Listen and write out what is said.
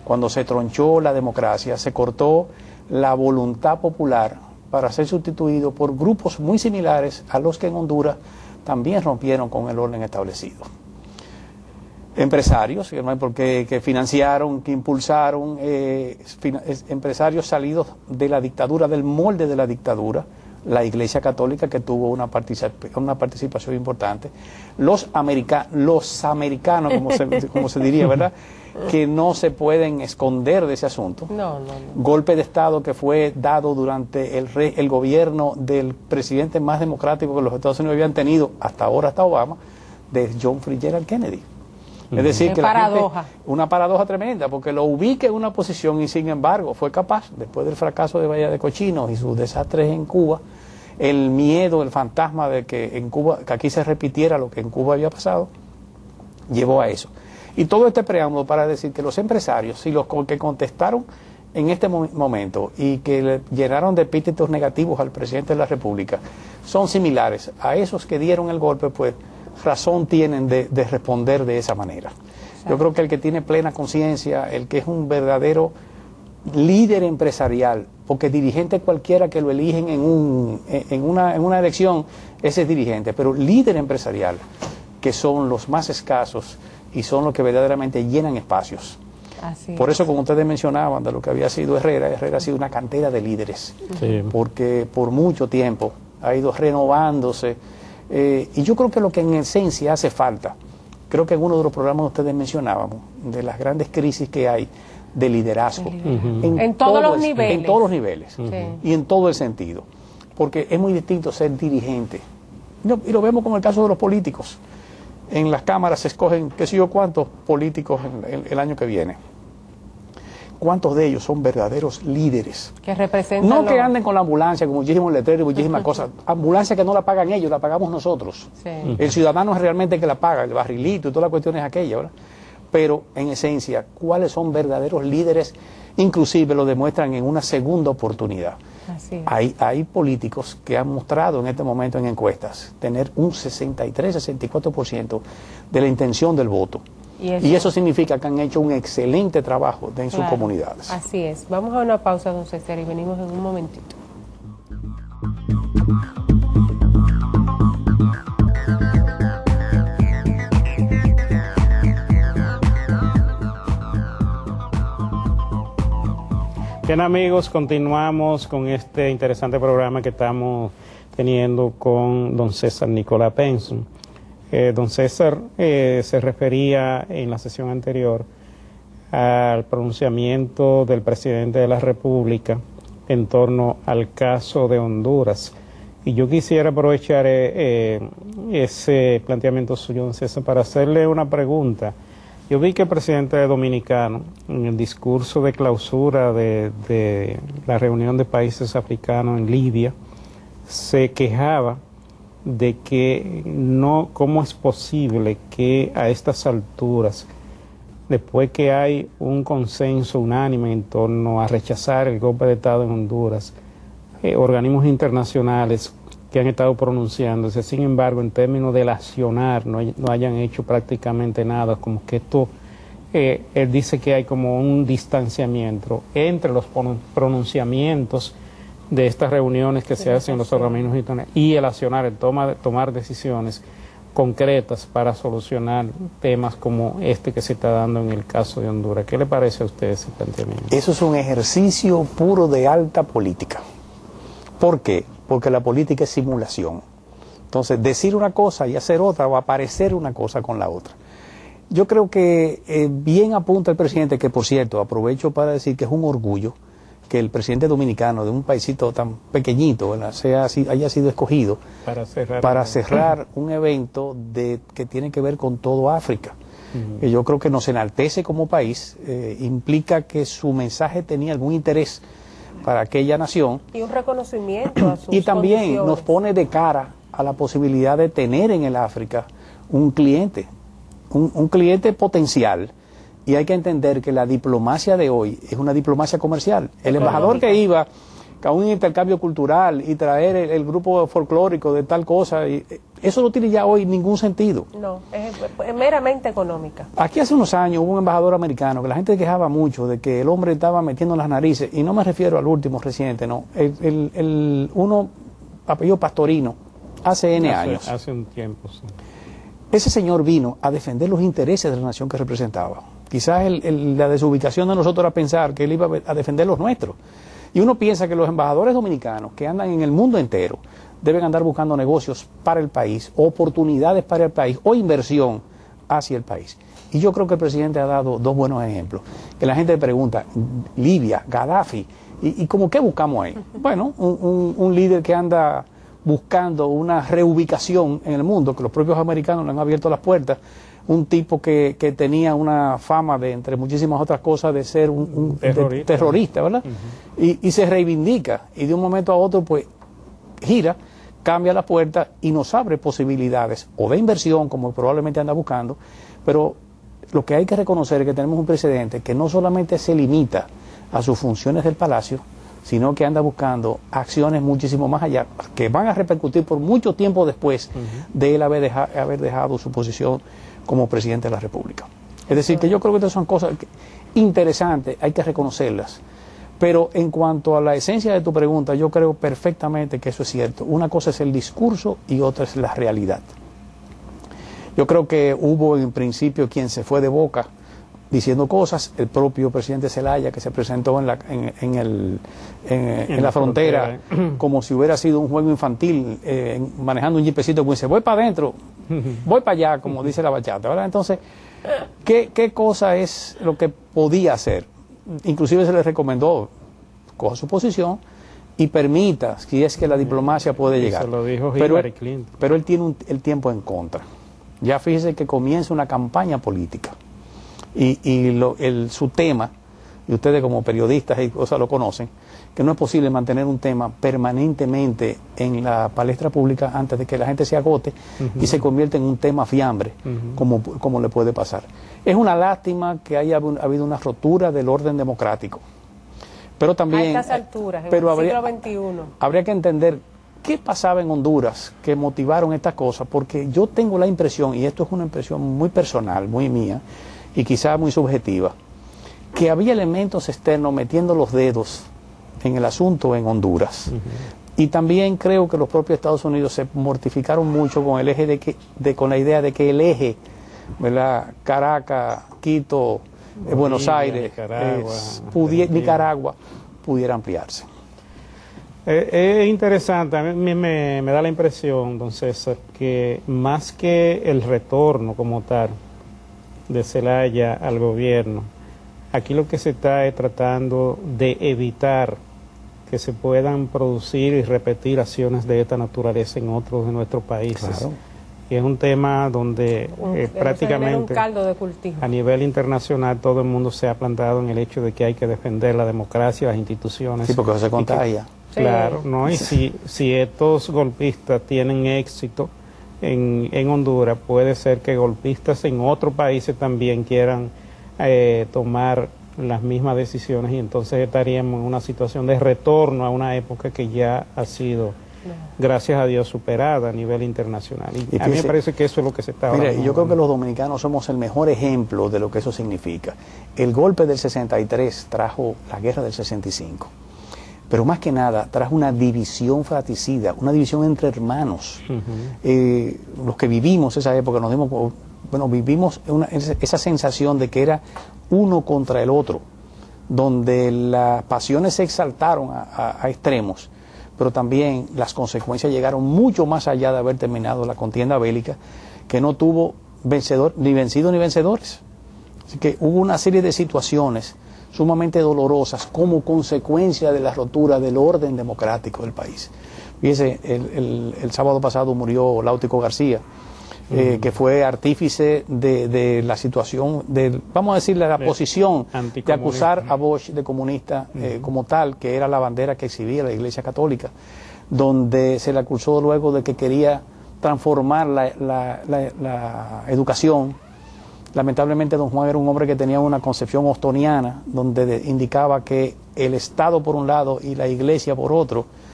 cuando se tronchó la democracia, se cortó la voluntad popular para ser sustituido por grupos muy similares a los que en Honduras también rompieron con el orden establecido. Empresarios, que no hay por qué, que financiaron, que impulsaron, empresarios salidos de la dictadura, del molde de la dictadura, la Iglesia Católica, que tuvo una participación importante, los americanos, como se diría, ¿verdad?, que no se pueden esconder de ese asunto. Golpe de Estado que fue dado durante el gobierno del presidente más democrático que los Estados Unidos habían tenido hasta ahora, hasta Obama, de John Fitzgerald Kennedy. Es decir, que una paradoja tremenda, porque lo ubica en una posición y sin embargo fue capaz, después del fracaso de Bahía de Cochinos y sus desastres en Cuba, el miedo, el fantasma de que en Cuba, que aquí se repitiera lo que en Cuba había pasado, llevó a eso. Y todo este preámbulo para decir que los empresarios y los que contestaron en este momento y que le llenaron de epítetos negativos al presidente de la República son similares a esos que dieron el golpe, pues razón tienen de responder de esa manera. Yo creo que el que tiene plena conciencia, el que es un verdadero líder empresarial, porque dirigente cualquiera que lo eligen en una elección, ese es dirigente, pero líder empresarial, que son los más escasos y son los que verdaderamente llenan espacios. Por eso, como ustedes mencionaban de lo que había sido Herrera ha sido una cantera de líderes, porque por mucho tiempo ha ido renovándose, y yo creo que lo que en esencia hace falta, creo que en uno de los programas ustedes mencionábamos, de las grandes crisis que hay de liderazgo, en todos los niveles, y en todo el sentido, porque es muy distinto ser dirigente, y lo vemos con el caso de los políticos. En las cámaras se escogen, qué sé yo, cuántos políticos el año que viene. ¿Cuántos de ellos son verdaderos líderes? Que representan. No que anden con la ambulancia, con muchísimos letreros y muchísimas cosas. Ambulancia que no la pagan ellos, la pagamos nosotros. El ciudadano es realmente el que la paga, el barrilito y todas las cuestiones aquellas, ¿verdad? Pero en esencia, ¿cuáles son verdaderos líderes? Inclusive lo demuestran en una segunda oportunidad. Hay políticos que han mostrado en este momento en encuestas tener un 63-64% de la intención del voto. Y eso significa que han hecho un excelente trabajo en sus comunidades. Así es. Vamos a una pausa, don César, y venimos en un momentito. Bien, amigos, continuamos con este interesante programa que estamos teniendo con don César Nicolás Penson. Don César se refería en la sesión anterior al pronunciamiento del presidente de la República en torno al caso de Honduras. Y yo quisiera aprovechar ese planteamiento suyo, don César, para hacerle una pregunta. Yo vi que el presidente dominicano, en el discurso de clausura de la reunión de países africanos en Libia, se quejaba de que no, cómo es posible que a estas alturas, después que hay un consenso unánime en torno a rechazar el golpe de Estado en Honduras, organismos internacionales que han estado pronunciándose, sin embargo, en términos de accionar, no hayan hecho prácticamente nada, como que esto, él dice que hay como un distanciamiento entre los pronunciamientos de estas reuniones que se hacen en los organismos internacionales y el accionar, el tomar decisiones concretas para solucionar temas como este que se está dando en el caso de Honduras. ¿Qué le parece a usted ese planteamiento? Eso es un ejercicio puro de alta política. ¿Por qué? Porque la política es simulación. Entonces, decir una cosa y hacer otra, o aparecer una cosa con la otra. Yo creo que bien apunta el presidente, que por cierto, aprovecho para decir que es un orgullo que el presidente dominicano de un paisito tan pequeñito, ¿verdad?, haya sido escogido para cerrar un evento que tiene que ver con todo África. Que yo creo que nos enaltece como país, implica que su mensaje tenía algún interés para aquella nación. Y un reconocimiento a sus Y también condiciones. nos pone de cara a la posibilidad de tener en el África un cliente, un cliente potencial. Y hay que entender que la diplomacia de hoy es una diplomacia comercial. El embajador que iba a un intercambio cultural y traer el grupo folclórico de tal cosa, eso no tiene ya hoy ningún sentido. No, es meramente económica. Aquí hace unos años hubo un embajador americano que la gente quejaba mucho de que el hombre estaba metiendo las narices, y no me refiero al último reciente, no, uno apellido Pastorino, hace N años. Hace un tiempo, sí. Ese señor vino a defender los intereses de la nación que representaba. Quizás la desubicación de nosotros era pensar que él iba a defender los nuestros. Y uno piensa que los embajadores dominicanos que andan en el mundo entero deben andar buscando negocios para el país, oportunidades para el país o inversión hacia el país. Y yo creo que el presidente ha dado dos buenos ejemplos. Que la gente pregunta, Libia, Gaddafi, ¿y cómo qué buscamos ahí? Bueno, un líder que anda buscando una reubicación en el mundo, que los propios americanos le han abierto las puertas, un tipo que tenía una fama de, entre muchísimas otras cosas, de ser un terrorista, ¿verdad? Y se reivindica, y de un momento a otro, pues, gira, cambia la puerta y nos abre posibilidades, o de inversión, como probablemente anda buscando, pero lo que hay que reconocer es que tenemos un presidente que no solamente se limita a sus funciones del Palacio, sino que anda buscando acciones muchísimo más allá, que van a repercutir por mucho tiempo después de él haber dejado su posición como presidente de la República. Es decir, que yo creo que estas son cosas interesantes, hay que reconocerlas. Pero en cuanto a la esencia de tu pregunta, yo creo perfectamente que eso es cierto. Una cosa es el discurso y otra es la realidad. Yo creo que hubo en principio quien se fue de boca diciendo cosas, el propio presidente Zelaya, que se presentó en la frontera como si hubiera sido un juego infantil, manejando un jipecito, como dice, voy para adentro, voy para allá, como dice la bachata, ¿verdad? Entonces, ¿qué cosa es lo que podía hacer? Inclusive se le recomendó, coja su posición y permita, si es que la diplomacia puede llegar. Se lo dijo Hillary Clinton. Pero él tiene el tiempo en contra. Ya fíjese que comienza una campaña política. Su tema, y ustedes como periodistas y cosas lo conocen, que no es posible mantener un tema permanentemente en la palestra pública antes de que la gente se agote y se convierta en un tema fiambre, como le puede pasar. Es una lástima que haya habido una rotura del orden democrático. Pero también, a estas alturas, en pero el siglo XXI. Habría que entender qué pasaba en Honduras que motivaron estas cosas, porque yo tengo la impresión, y esto es una impresión muy personal, muy mía, y quizá muy subjetiva, que había elementos externos metiendo los dedos en el asunto en Honduras. Y también creo que los propios Estados Unidos se mortificaron mucho con el eje con la idea de que el eje, ¿verdad? Caracas, Quito, Buenos Aires, Nicaragua, pudiera ampliarse. Es interesante, a mí me da la impresión, don César, que más que el retorno como tal de Zelaya al gobierno, aquí lo que se está es tratando de evitar que se puedan producir y repetir acciones de esta naturaleza en otros de nuestros países. Claro. Y es un tema donde prácticamente un caldo de cultivo. A nivel internacional todo el mundo se ha plantado en el hecho de que hay que defender la democracia, las instituciones. Sí, porque eso se contagia. Claro, ¿no? Y si estos golpistas tienen éxito en Honduras, puede ser que golpistas en otros países también quieran tomar las mismas decisiones, y entonces estaríamos en una situación de retorno a una época que ya ha sido, gracias a Dios, superada a nivel internacional. Y a mí me parece que eso es lo que se está hablando. Mire, yo creo que los dominicanos somos el mejor ejemplo de lo que eso significa. El golpe del 63 trajo la guerra del 65. Pero más que nada trajo una división fratricida, una división entre hermanos. Los que vivimos esa época vivimos esa sensación de que era uno contra el otro, donde las pasiones se exaltaron a extremos, pero también las consecuencias llegaron mucho más allá de haber terminado la contienda bélica, que no tuvo ni vencidos ni vencedores. Así que hubo una serie de situaciones sumamente dolorosas como consecuencia de la rotura del orden democrático del país. Fíjese, el sábado pasado murió Láutico García, que fue artífice de la situación, vamos a decirle, la posición de acusar a Bosch de comunista como tal, que era la bandera que exhibía la Iglesia Católica, donde se le acusó luego de que quería transformar la educación, Lamentablemente don Juan era un hombre que tenía una concepción ostoniana, donde indicaba que el Estado por un lado y la Iglesia por otro